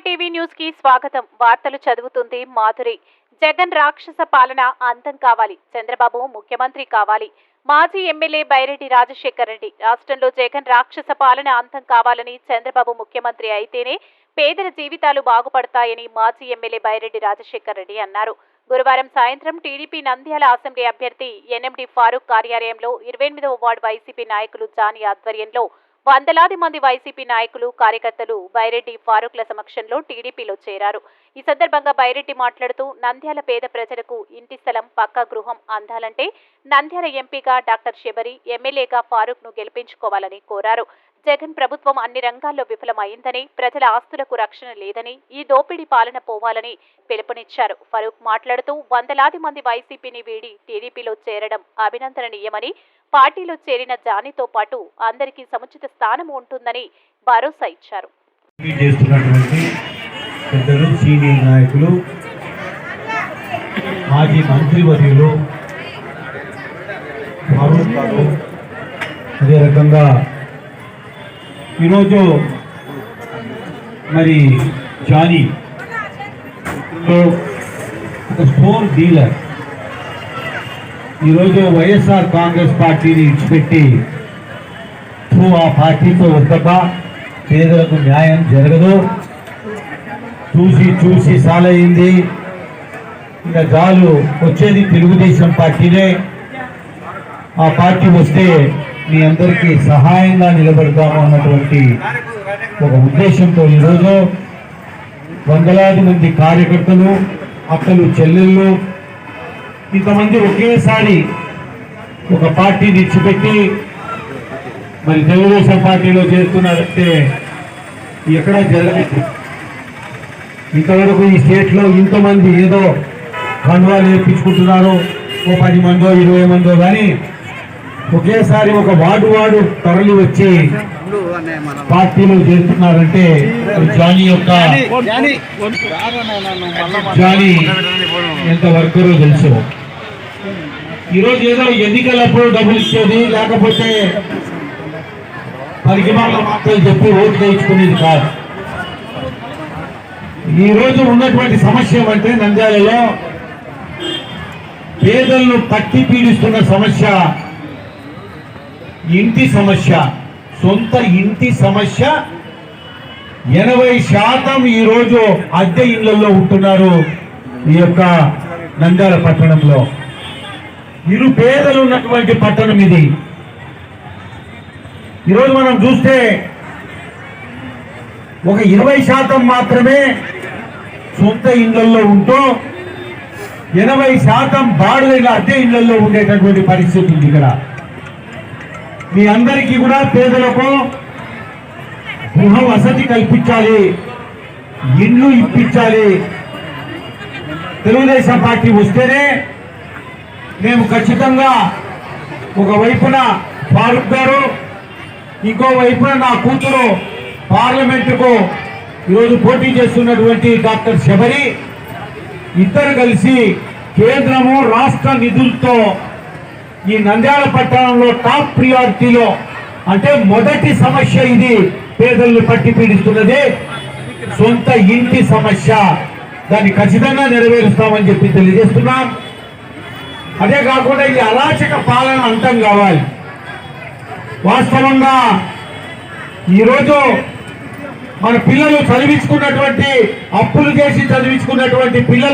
TV news కి స్వాగతం. వార్తలు చదువుతుంది మాధురి. జగన్ రాక్షస పాలన అంతం కావాలి. చంద్రబాబు ముఖ్యమంత్రి కావాలి. మాజీ ఎమ్మెల్యే బైరెడ్డి రాజశేఖర్ రెడ్డి. రాష్ట్రంలో జగన్ రాక్షస పాలన అంతం కావాలని, చంద్రబాబు ముఖ్యమంత్రి అయితేనే పేదల జీవితాలు బాగుపడతాయని మాజీ ఎమ్మెల్యే బైరెడ్డి రాజశేఖర్ రెడ్డి అన్నారు. గురువారం సాయంత్రం టీడీపీ నంద్యాల అసెంబ్లీ అభ్యర్థి ఎన్ఎండి ఫారూక్ కార్యాలయంలో 28వ వార్డు వైసీపీ నాయకులు జానీ ఆధ్వర్యంలో వందలాది మంది వైసీపీ నాయకులు, కార్యకర్తలు బైరెడ్డి ఫారూక్ల సమక్షంలో టీడీపీలో చేరారు. ఈ సందర్భంగా బైరెడ్డి మాట్లాడుతూ, నంద్యాల పేద ప్రజలకు ఇంటి స్థలం, పక్కా గృహం అందాలంటే నంద్యాల ఎంపీగా డాక్టర్ శబరి, ఎమ్మెల్యేగా ఫారూక్ ను గెలిపించుకోవాలని కోరారు. జగన్ ప్రభుత్వం అన్ని రంగాల్లో విఫలమైందని, ప్రజల ఆస్తులకు రక్షణ లేదని, ఈ దోపిడీ పాలన పోవాలని పిలుపునిచ్చారు. ఫరూక్ మాట్లాడుతూ, వందలాది మంది వైసీపీని వీడి టీడీపీలో చేరడం అభినందనీయమని, పార్టీలో చేరిన జానీతో పాటు అందరికీ సముచిత స్థానం ఉంటుందని భరోసా ఇచ్చారు. సీనియర్ నాయకులు, మాజీ మంత్రివర్యులు ఫారూక్ గారు, అదే రకంగా ఈరోజు మరి జానీ ఒక స్టోర్ డీలర్ ఈరోజు వైఎస్ఆర్ కాంగ్రెస్ పార్టీని ఇచ్చిపెట్టి ఆ పార్టీతో వద్దబ్బా పేదలకు న్యాయం జరగదు, చూసి సాలయ్యింది, ఇంకా చాలు, వచ్చేది తెలుగుదేశం పార్టీనే, ఆ పార్టీ వస్తే మీ అందరికీ సహాయంగా నిలబడతాము అన్నటువంటి ఒక ఉద్దేశంతో ఈరోజు వందలాది మంది కార్యకర్తలు, అక్కలు, చెల్లెళ్ళు ఇంతమంది ఒకేసారి ఒక పార్టీని ఇచ్చిపెట్టి మరి తెలుగుదేశం పార్టీలో చేస్తున్నారంటే ఎక్కడా జరగలేదు. ఇంతవరకు ఈ స్టేట్లో ఇంతమంది ఏదో కండువాలు వేయించుకుంటున్నారు, ఓ 10 మందో 20 మందో, కానీ ఒకేసారి ఒక వార్డు తరలి వచ్చి పార్టీలో చేస్తున్నారంటే జానీ ఎంత వర్కరో తెలుసు. ఈరోజు ఏదో ఎన్నికలప్పుడు డబ్బులు ఇచ్చేది, లేకపోతే మాటలు చెప్పి ఓట్లు వేయించుకునేది కాదు. ఈరోజు ఉన్నటువంటి సమస్య ఏమంటే, నంద్యాలలో పేదలను పట్టి పీడిస్తున్న సమస్య ఇంటి సమస్య, సొంత ఇంటి సమస్య. 80% ఈరోజు అద్దె ఇళ్లలో ఉంటున్నారు ఈ యొక్క నంద్యాల పట్టణంలో. నిరుపేదలు ఉన్నటువంటి పట్టణం ఇది. ఈరోజు మనం చూస్తే ఒక 20% మాత్రమే సొంత ఇళ్లలో ఉంటూ 80% బాడుగల అద్దె ఇళ్లలో ఉండేటటువంటి పరిస్థితి ఉంది. ఇక్కడ మీ అందరికీ కూడా పేదలకు గృహ వసతి కల్పించాలి, ఇల్లు ఇప్పించాలి. తెలుగుదేశం పార్టీ వస్తేనే మేము ఖచ్చితంగా ఒకవైపున ఫారూక్ గారు, ఇంకో వైపున నా కూతురు పార్లమెంటుకు ఈరోజు పోటీ చేస్తున్నటువంటి డాక్టర్ శబరి, ఇద్దరు కలిసి కేంద్రము రాష్ట్ర నిధులతో ఈ నంద్యాల పట్టణంలో టాప్ ప్రియారిటీలో, అంటే మొదటి సమస్య ఇది పేదలను పట్టి పీడిస్తున్నది, సొంత ఇంటి సమస్య. దాన్ని ఖచ్చితంగా నెరవేరుస్తామని చెప్పి తెలియజేస్తున్నాం. అదే కాకుండా ఈ అరాచక పాలన అంతం కావాలి. వాస్తవంగా ఈరోజు మన పిల్లలు చదివించుకున్నటువంటి, అప్పులు చేసి చదివించుకున్నటువంటి పిల్లల